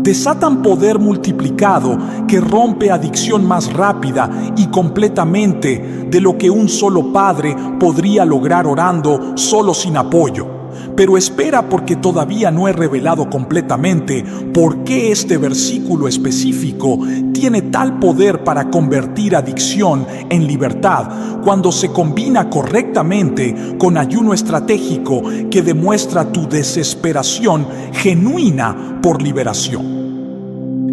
desatan poder multiplicado que rompe adicción más rápida y completamente de lo que un solo padre podría lograr orando solo sin apoyo. Pero espera, porque todavía no he revelado completamente por qué este versículo específico tiene tal poder para convertir adicción en libertad cuando se combina correctamente con ayuno estratégico que demuestra tu desesperación genuina por liberación.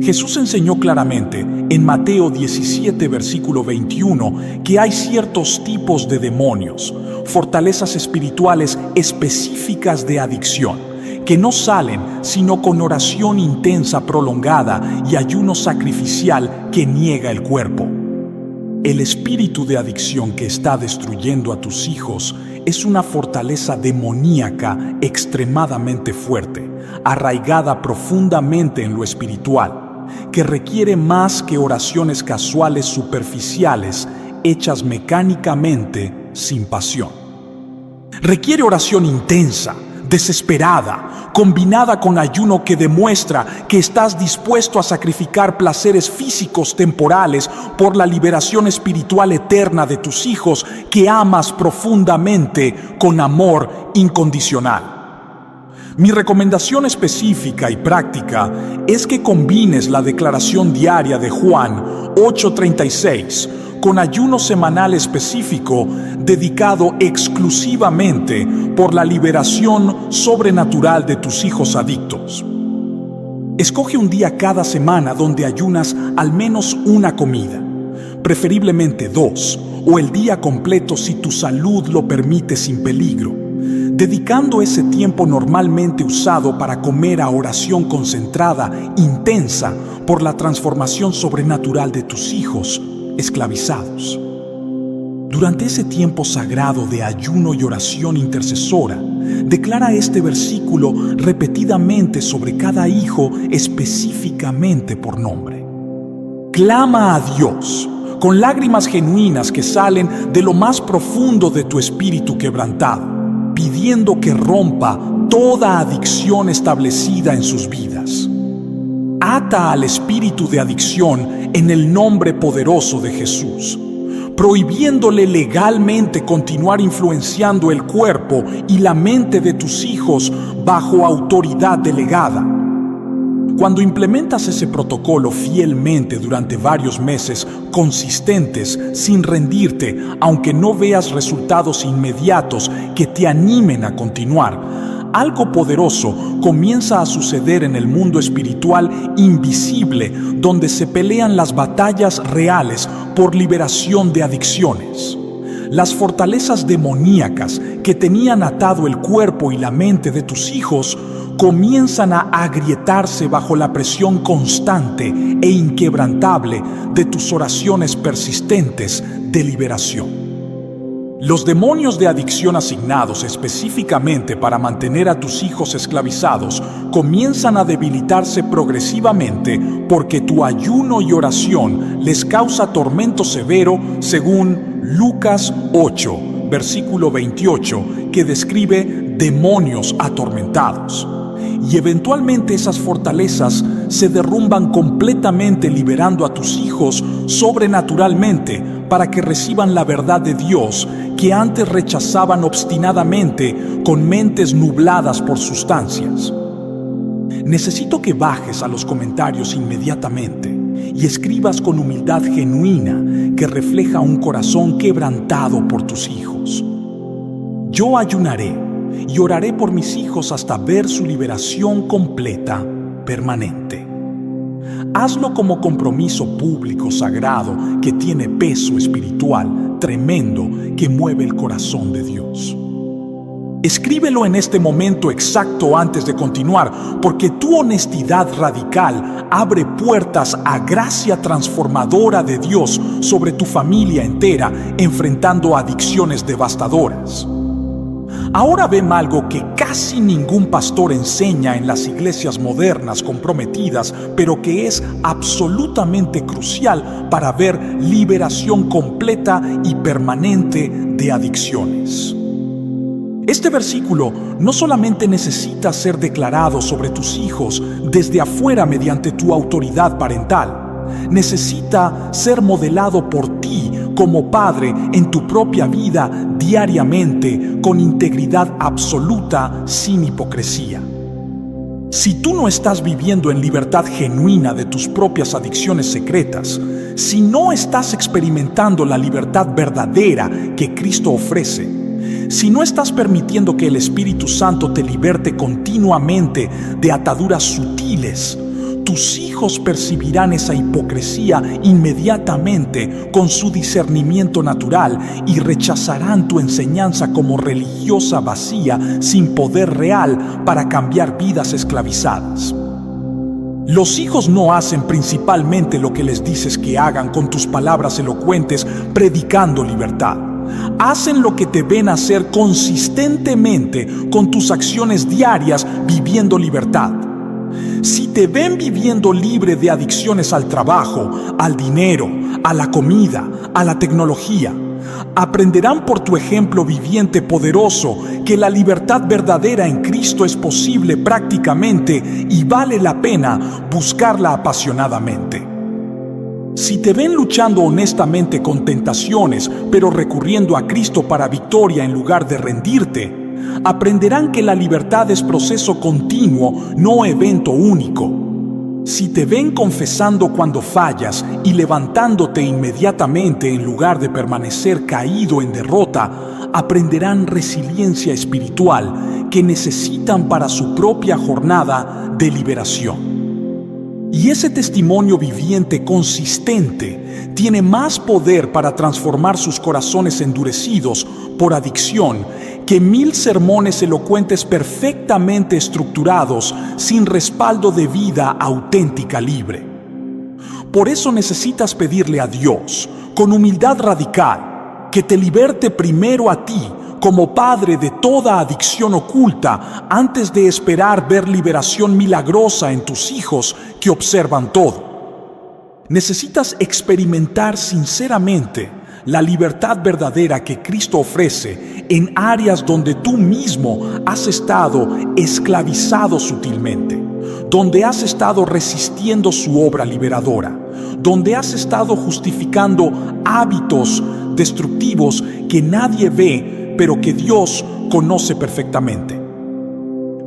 Jesús enseñó claramente en Mateo 17, versículo 21, que hay ciertos tipos de demonios, fortalezas espirituales específicas de adicción, que no salen sino con oración intensa prolongada y ayuno sacrificial que niega el cuerpo. El espíritu de adicción que está destruyendo a tus hijos es una fortaleza demoníaca extremadamente fuerte, arraigada profundamente en lo espiritual, que requiere más que oraciones casuales superficiales hechas mecánicamente sin pasión. Requiere oración intensa, desesperada, combinada con ayuno que demuestra que estás dispuesto a sacrificar placeres físicos temporales por la liberación espiritual eterna de tus hijos que amas profundamente con amor incondicional. Mi recomendación específica y práctica es que combines la declaración diaria de Juan 8:36 con ayuno semanal específico dedicado exclusivamente por la liberación sobrenatural de tus hijos adictos. Escoge un día cada semana donde ayunas al menos una comida, preferiblemente 2, o el día completo si tu salud lo permite sin peligro, dedicando ese tiempo normalmente usado para comer a oración concentrada, intensa, por la transformación sobrenatural de tus hijos esclavizados. Durante ese tiempo sagrado de ayuno y oración intercesora, declara este versículo repetidamente sobre cada hijo específicamente por nombre. Clama a Dios con lágrimas genuinas que salen de lo más profundo de tu espíritu quebrantado, pidiendo que rompa toda adicción establecida en sus vidas. Ata al espíritu de adicción en el nombre poderoso de Jesús, prohibiéndole legalmente continuar influenciando el cuerpo y la mente de tus hijos bajo autoridad delegada. Cuando implementas ese protocolo fielmente durante varios meses consistentes, sin rendirte, aunque no veas resultados inmediatos que te animen a continuar, algo poderoso comienza a suceder en el mundo espiritual invisible, donde se pelean las batallas reales por liberación de adicciones. Las fortalezas demoníacas que tenían atado el cuerpo y la mente de tus hijos comienzan a agrietarse bajo la presión constante e inquebrantable de tus oraciones persistentes de liberación. Los demonios de adicción asignados específicamente para mantener a tus hijos esclavizados comienzan a debilitarse progresivamente porque tu ayuno y oración les causa tormento severo, según Lucas 8, versículo 28, que describe demonios atormentados. Y eventualmente esas fortalezas se derrumban completamente, liberando a tus hijos sobrenaturalmente para que reciban la verdad de Dios que antes rechazaban obstinadamente con mentes nubladas por sustancias. Necesito que bajes a los comentarios inmediatamente y escribas con humildad genuina que refleja un corazón quebrantado por tus hijos. Yo ayunaré y oraré por mis hijos hasta ver su liberación completa, permanente. Hazlo como compromiso público sagrado que tiene peso espiritual tremendo que mueve el corazón de Dios. Escríbelo en este momento exacto antes de continuar, porque tu honestidad radical abre puertas a gracia transformadora de Dios sobre tu familia entera, enfrentando adicciones devastadoras. Ahora vemos algo que casi ningún pastor enseña en las iglesias modernas comprometidas, pero que es absolutamente crucial para ver liberación completa y permanente de adicciones. Este versículo no solamente necesita ser declarado sobre tus hijos desde afuera mediante tu autoridad parental, necesita ser modelado por ti como padre en tu propia vida diariamente, con integridad absoluta, sin hipocresía. Si tú no estás viviendo en libertad genuina de tus propias adicciones secretas, si no estás experimentando la libertad verdadera que Cristo ofrece, si no estás permitiendo que el Espíritu Santo te liberte continuamente de ataduras sutiles, tus hijos percibirán esa hipocresía inmediatamente con su discernimiento natural y rechazarán tu enseñanza como religiosa vacía sin poder real para cambiar vidas esclavizadas. Los hijos no hacen principalmente lo que les dices que hagan con tus palabras elocuentes predicando libertad. Hacen lo que te ven hacer consistentemente con tus acciones diarias viviendo libertad. Si te ven viviendo libre de adicciones al trabajo, al dinero, a la comida, a la tecnología, aprenderán por tu ejemplo viviente poderoso que la libertad verdadera en Cristo es posible prácticamente y vale la pena buscarla apasionadamente. Si te ven luchando honestamente con tentaciones, pero recurriendo a Cristo para victoria en lugar de rendirte, aprenderán que la libertad es proceso continuo, no evento único. Si te ven confesando cuando fallas y levantándote inmediatamente en lugar de permanecer caído en derrota, aprenderán resiliencia espiritual que necesitan para su propia jornada de liberación. Y ese testimonio viviente consistente tiene más poder para transformar sus corazones endurecidos por adicción que 1000 sermones elocuentes perfectamente estructurados sin respaldo de vida auténtica libre. Por eso necesitas pedirle a Dios, con humildad radical, que te liberte primero a ti como padre de toda adicción oculta antes de esperar ver liberación milagrosa en tus hijos que observan todo. Necesitas experimentar sinceramente la libertad verdadera que Cristo ofrece en áreas donde tú mismo has estado esclavizado sutilmente, donde has estado resistiendo su obra liberadora, donde has estado justificando hábitos destructivos que nadie ve, pero que Dios conoce perfectamente.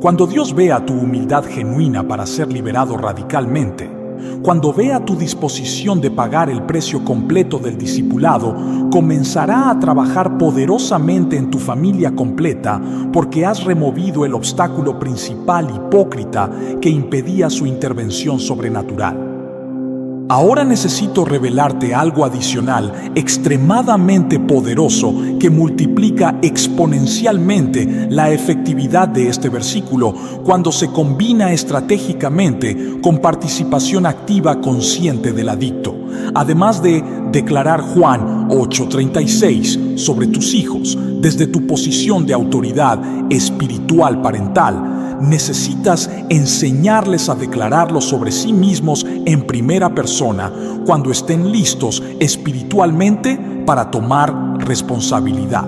Cuando Dios vea tu humildad genuina para ser liberado radicalmente, cuando vea tu disposición de pagar el precio completo del discipulado, comenzará a trabajar poderosamente en tu familia completa porque has removido el obstáculo principal hipócrita que impedía su intervención sobrenatural. Ahora necesito revelarte algo adicional, extremadamente poderoso, que multiplica exponencialmente la efectividad de este versículo cuando se combina estratégicamente con participación activa consciente del adicto. Además de declarar Juan 8:36 sobre tus hijos desde tu posición de autoridad espiritual parental, necesitas enseñarles a declararlo sobre sí mismos en primera persona cuando estén listos espiritualmente para tomar responsabilidad.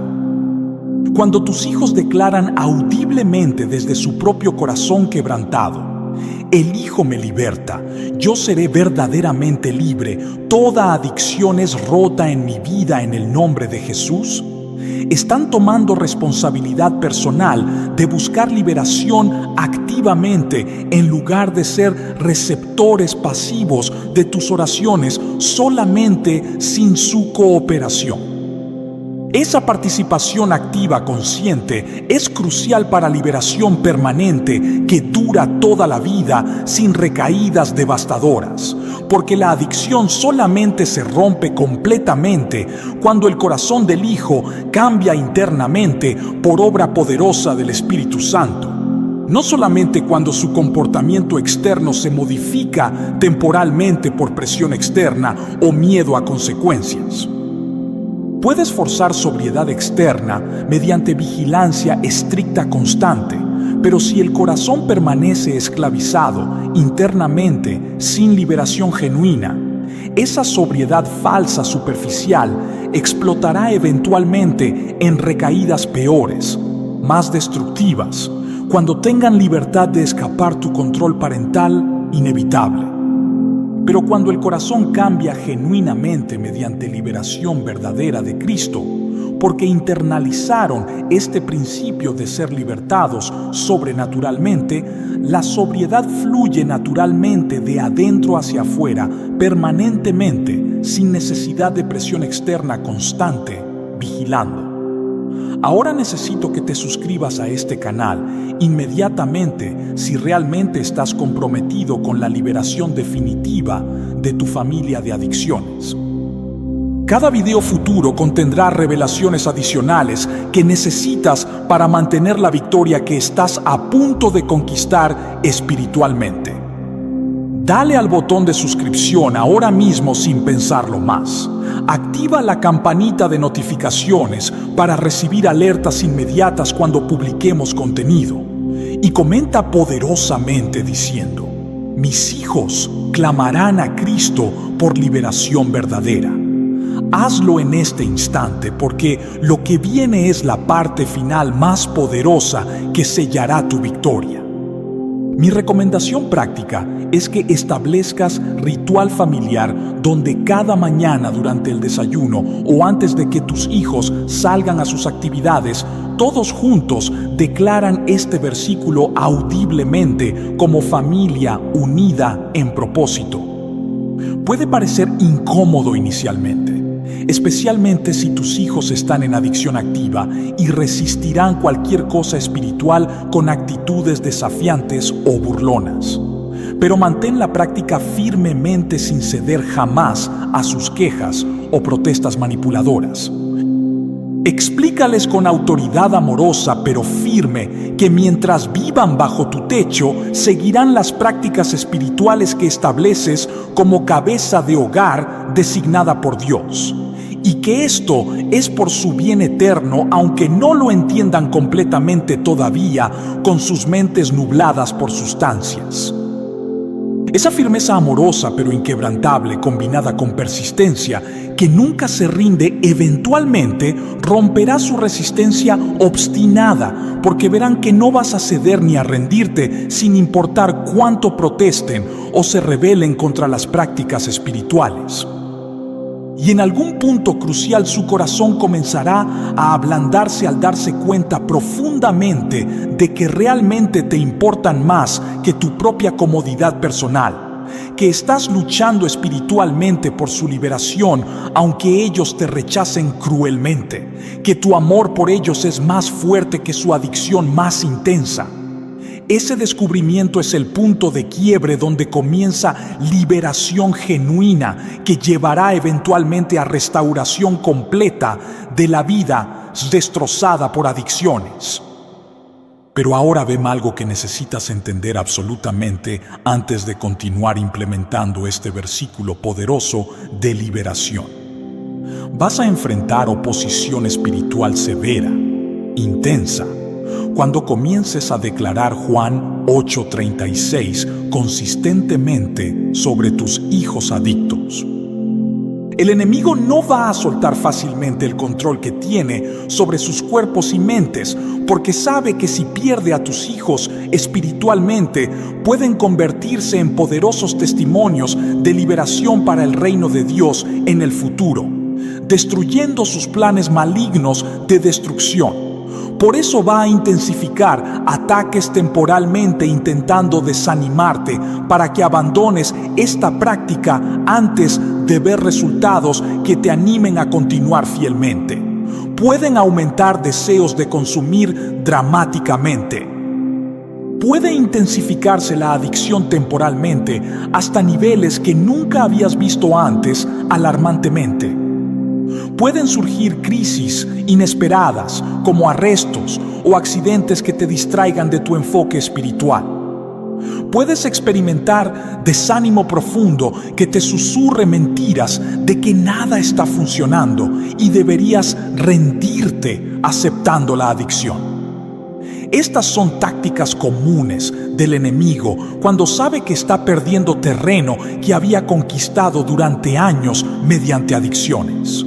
Cuando tus hijos declaran audiblemente desde su propio corazón quebrantado, el Hijo me liberta, yo seré verdaderamente libre, toda adicción es rota en mi vida en el nombre de Jesús, están tomando responsabilidad personal de buscar liberación activamente en lugar de ser receptores pasivos de tus oraciones solamente sin su cooperación. Esa participación activa consciente es crucial para liberación permanente que dura toda la vida sin recaídas devastadoras, porque la adicción solamente se rompe completamente cuando el corazón del Hijo cambia internamente por obra poderosa del Espíritu Santo. No solamente cuando su comportamiento externo se modifica temporalmente por presión externa o miedo a consecuencias. Puedes forzar sobriedad externa mediante vigilancia estricta constante, pero si el corazón permanece esclavizado internamente sin liberación genuina, esa sobriedad falsa superficial explotará eventualmente en recaídas peores, más destructivas, cuando tengan libertad de escapar tu control parental inevitable. Pero cuando el corazón cambia genuinamente mediante liberación verdadera de Cristo, porque internalizaron este principio de ser libertados sobrenaturalmente, la sobriedad fluye naturalmente de adentro hacia afuera, permanentemente, sin necesidad de presión externa constante, vigilando. Ahora necesito que te suscribas a este canal inmediatamente si realmente estás comprometido con la liberación definitiva de tu familia de adicciones. Cada video futuro contendrá revelaciones adicionales que necesitas para mantener la victoria que estás a punto de conquistar espiritualmente. Dale al botón de suscripción ahora mismo sin pensarlo más. Activa la campanita de notificaciones para recibir alertas inmediatas cuando publiquemos contenido. Y comenta poderosamente diciendo: mis hijos clamarán a Cristo por liberación verdadera. Hazlo en este instante porque lo que viene es la parte final más poderosa que sellará tu victoria. Mi recomendación práctica es que establezcas ritual familiar donde cada mañana durante el desayuno o antes de que tus hijos salgan a sus actividades, todos juntos declaran este versículo audiblemente como familia unida en propósito. Puede parecer incómodo inicialmente, especialmente si tus hijos están en adicción activa y resistirán cualquier cosa espiritual con actitudes desafiantes o burlonas. Pero mantén la práctica firmemente sin ceder jamás a sus quejas o protestas manipuladoras. Explícales con autoridad amorosa pero firme que mientras vivan bajo tu techo seguirán las prácticas espirituales que estableces como cabeza de hogar designada por Dios, y que esto es por su bien eterno aunque no lo entiendan completamente todavía con sus mentes nubladas por sustancias. Esa firmeza amorosa pero inquebrantable combinada con persistencia que nunca se rinde eventualmente romperá su resistencia obstinada porque verán que no vas a ceder ni a rendirte sin importar cuánto protesten o se rebelen contra las prácticas espirituales. Y en algún punto crucial su corazón comenzará a ablandarse al darse cuenta profundamente de que realmente te importan más que tu propia comodidad personal, que estás luchando espiritualmente por su liberación aunque ellos te rechacen cruelmente, que tu amor por ellos es más fuerte que su adicción más intensa. Ese descubrimiento es el punto de quiebre donde comienza liberación genuina que llevará eventualmente a restauración completa de la vida destrozada por adicciones. Pero ahora vemos algo que necesitas entender absolutamente antes de continuar implementando este versículo poderoso de liberación. Vas a enfrentar oposición espiritual severa, intensa, cuando comiences a declarar Juan 8:36 consistentemente sobre tus hijos adictos. El enemigo no va a soltar fácilmente el control que tiene sobre sus cuerpos y mentes, porque sabe que si pierde a tus hijos espiritualmente, pueden convertirse en poderosos testimonios de liberación para el reino de Dios en el futuro, destruyendo sus planes malignos de destrucción. Por eso va a intensificar ataques temporalmente intentando desanimarte para que abandones esta práctica antes de ver resultados que te animen a continuar fielmente. Pueden aumentar deseos de consumir dramáticamente. Puede intensificarse la adicción temporalmente hasta niveles que nunca habías visto antes alarmantemente. Pueden surgir crisis inesperadas como arrestos o accidentes que te distraigan de tu enfoque espiritual. Puedes experimentar desánimo profundo que te susurre mentiras de que nada está funcionando y deberías rendirte aceptando la adicción. Estas son tácticas comunes del enemigo cuando sabe que está perdiendo terreno que había conquistado durante años mediante adicciones.